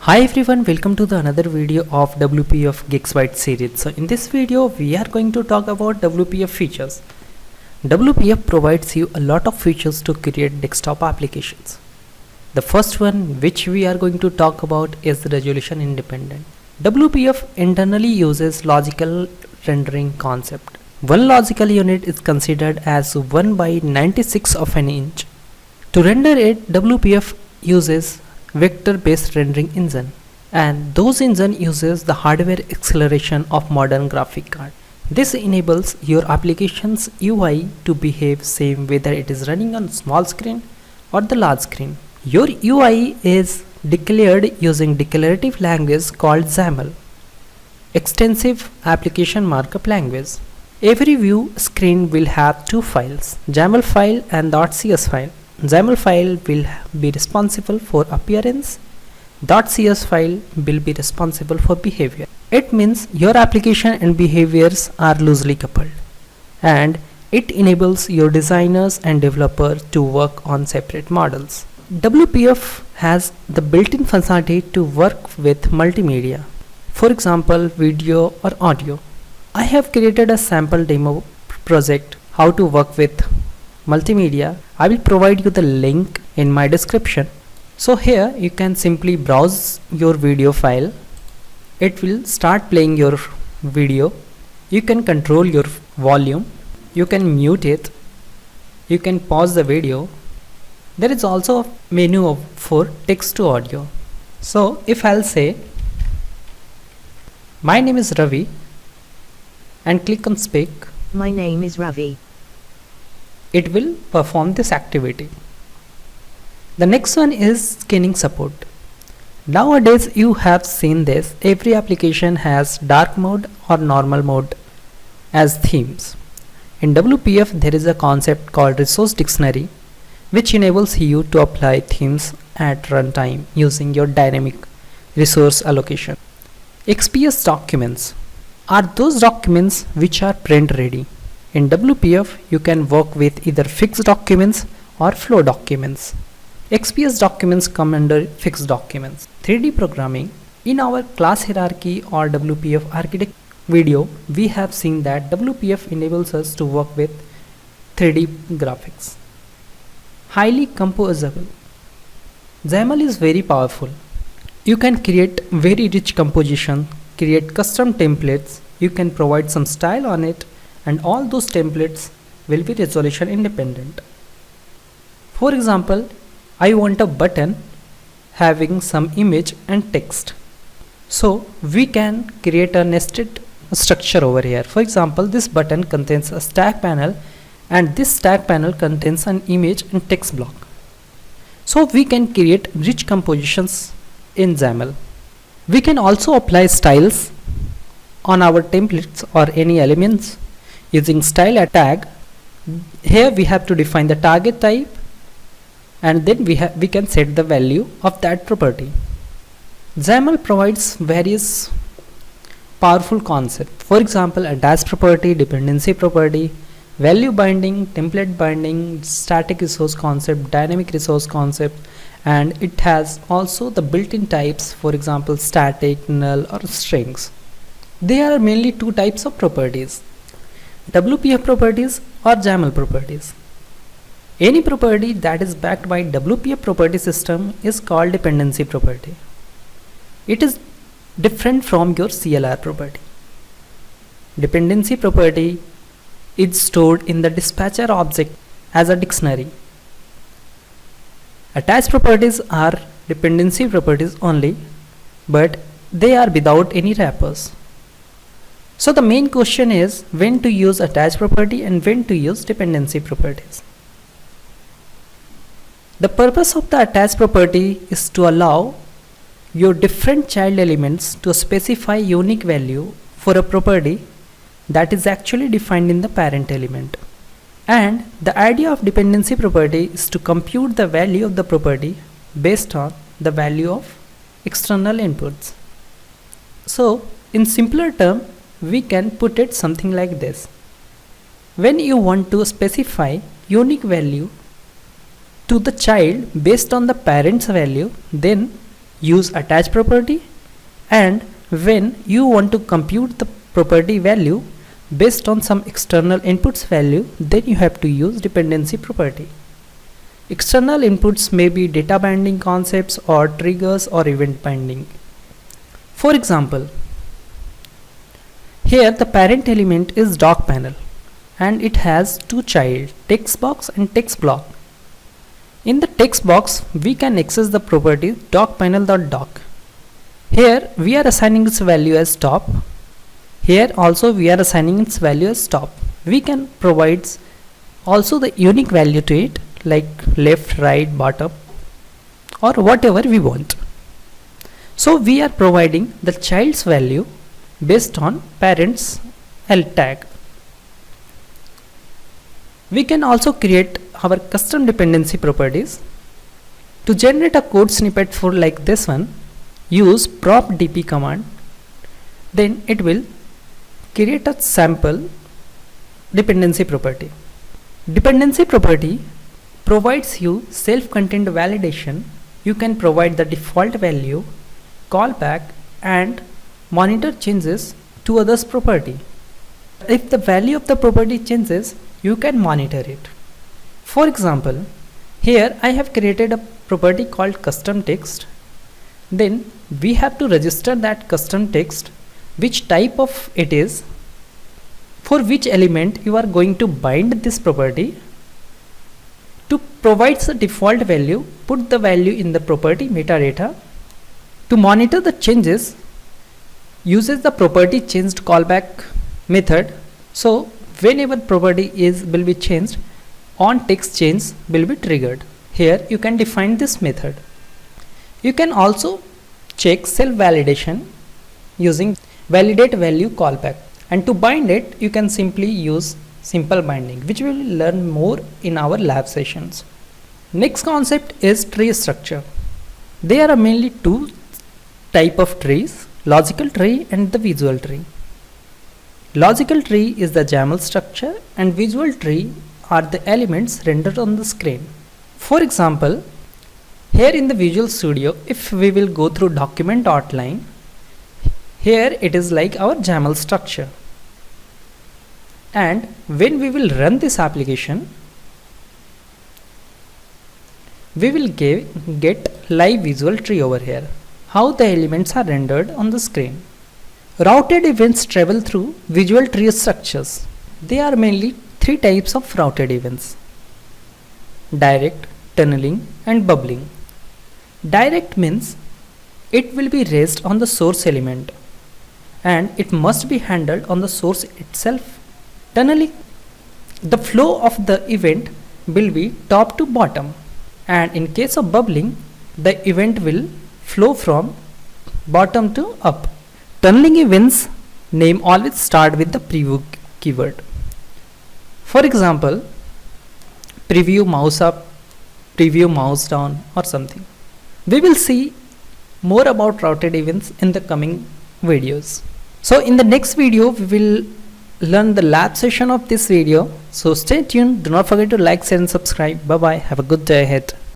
Hi everyone, welcome to the another video of WPF Gigabyte series. So in this video we are going to talk about WPF features. WPF provides you a lot of features to create desktop applications. The first one which we are going to talk about is the resolution independent. WPF internally uses logical rendering concept. One logical unit is considered as 1 by 96 of an inch. To render it, WPF uses vector-based rendering engine, and those engine uses the hardware acceleration of modern graphic card. This enables your application's UI to behave same whether it is running on small screen or the large screen. Your UI is declared using declarative language called XAML, Extensive Application Markup Language. Every view screen will have two files, XAML file and .cs file. XAML file will be responsible for appearance. .cs file will be responsible for behavior. It means your application and behaviors are loosely coupled, and it enables your designers and developers to work on separate models. WPF has the built-in functionality to work with multimedia, for example video or audio. I have created a sample demo project how to work with multimedia. I will provide you the link in my description. So here you can simply browse your video file. It will start playing your video. You can control your volume. You can mute it. You can pause the video. There is also a menu for text to audio. So if I'll say my name is Ravi and click on speak, My name is Ravi. it will perform this activity. The next one is scanning support. Nowadays you have seen this, every application has dark mode or normal mode as themes. In WPF there is a concept called resource dictionary which enables you to apply themes at runtime using your dynamic resource allocation. XPS documents are those documents which are print ready. In WPF, you can work with either fixed documents or flow documents. XPS documents come under fixed documents. 3D programming. In our class hierarchy or WPF architect video, we have seen that WPF enables us to work with 3D graphics. Highly composable. XAML is very powerful. You can create very rich composition, create custom templates, you can provide some style on it, and all those templates will be resolution independent. For example, I want a button having some image and text. So we can create a nested structure over here. For example, this button contains a stack panel and this stack panel contains an image and text block. So we can create rich compositions in XAML. We can also apply styles on our templates or any elements using style tag. Here we have to define the target type, and then we can set the value of that property. XAML provides various powerful concepts. For example, attach property, dependency property, value binding, template binding, static resource concept, dynamic resource concept, and it has also the built-in types, for example static, null or strings. There are mainly two types of properties: WPF properties or XAML properties. Any property that is backed by WPF property system is called dependency property. It is different from your CLR property. Dependency property is stored in the dispatcher object as a dictionary. Attached properties are dependency properties only, but they are without any wrappers. So the main question is when to use attached property and when to use dependency properties. The purpose of the attached property is to allow your different child elements to specify unique value for a property that is actually defined in the parent element. And the idea of dependency property is to compute the value of the property based on the value of external inputs. So in simpler term, we can put it something like this. When you want to specify unique value to the child based on the parent's value, then use attach property, and when you want to compute the property value based on some external inputs value, then you have to use dependency property. External inputs may be data binding concepts or triggers or event binding. For example, here the parent element is doc panel and it has two child, text box and text block. In the text box we can access the property docPanel.doc. Here we are assigning its value as top. Here also we are assigning its value as top. We can provide also the unique value to it, like left, right, bottom, or whatever we want. So we are providing the child's value based on parent's L tag. We can also create our custom dependency properties. To generate a code snippet for like this one, use propdp command. Then it will create a sample dependency property. Dependency property provides you self-contained validation. You can provide the default value, callback, and monitor changes to others property. If the value of the property changes, you can monitor it. For example, here I have created a property called custom text. Then we have to register that custom text, which type of it is, for which element you are going to bind this property. To provide the default value, put the value in the property metadata. To monitor the changes, uses the property changed callback method. So whenever property will be changed, on text change will be triggered. Here you can define this method. You can also check self validation using validate value callback, and to bind it you can simply use simple binding, which we will learn more in our lab sessions. Next concept is tree structure. There are mainly two type of trees, logical tree and the visual tree. Logical tree is the YAML structure and visual tree are the elements rendered on the screen. For example, here in the Visual Studio, if we will go through document outline, here it is like our YAML structure. And when we will run this application, we will get live visual tree over here, how the elements are rendered on the screen. Routed events travel through visual tree structures. There are mainly three types of routed events: direct, tunneling, and bubbling. Direct means it will be raised on the source element and it must be handled on the source itself. Tunneling, the flow of the event will be top to bottom, and in case of bubbling, the event will flow from bottom to up. Tunneling events name always start with the preview keyword. For example, preview mouse up, preview mouse down, or something. We will see more about routed events in the coming videos. So in the next video we will learn the lab session of this video. So stay tuned. Do not forget to like, share and subscribe. Bye bye. Have a good day ahead.